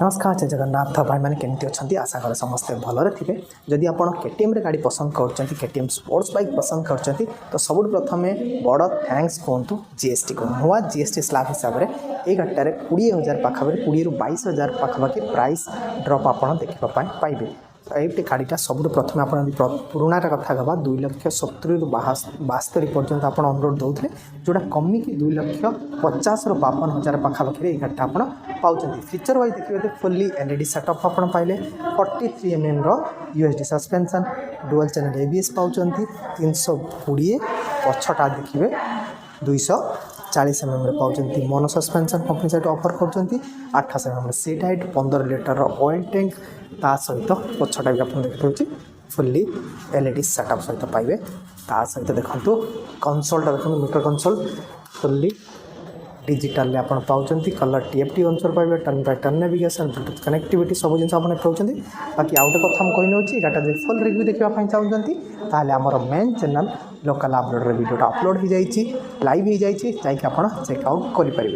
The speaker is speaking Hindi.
नमस्कार जय जगन्नाथ भाई मैंने केमती अच्छा आशा कर समस्ते भलरे थे जदि आप केटीएम रे गाड़ी पसंद कर केटीएम स्पोर्ट्स बाइक पसंद कर तो सब प्रथम बड़ थैंक्स कहतु जीएसटी को नुआ जीएसटी स्लैब हिसाब से ये गाड़िटार 20,000 पाखापाखि 20 ରୁ 22,000 पाखापाखि प्राइस ड्रप आप देखापी पाइबे। ये गाड़ीटा सब प्रथम आप पुराणा कथा कह 2,70,000 ରୁ 72,000 पर्यटन आप अनुरोध दौले जोटा कमिकी 2,50,000 ରୁ 52,000 पाखापाखि ये गाड़ीटा आप पाँच फीचर वाइज देखिए फुल्ली एलईडी सेटअप आप पाइले 43mm USD suspension dual channel ABS पाँच 320 पछटा देखिए 240mm पाँच mono suspension company side offer कर 28mm seat height 15 litre oil tank ता सहित पछटा भी आप देखते फुल्ली एलईडी सेटअप सहित पाइबे। ता सहित देखो कंसोलटा देखो मीटर कंसोल फुल्ली डिजिटाल आप पाँच कलर टीएफटी कंसोल पाइबे turn by turn navigation Bluetooth connectivity सब जिन आप पाँच। बाकी आउ गोटे कथा मुझे गाटा जो फुल रिव्यू देखा चाहते ताहले आमर मेन चैनल लोकल अपलोड वीडियोटा अपलोड हो जाइए लाइव हो जाइए आप चेकआउट करें।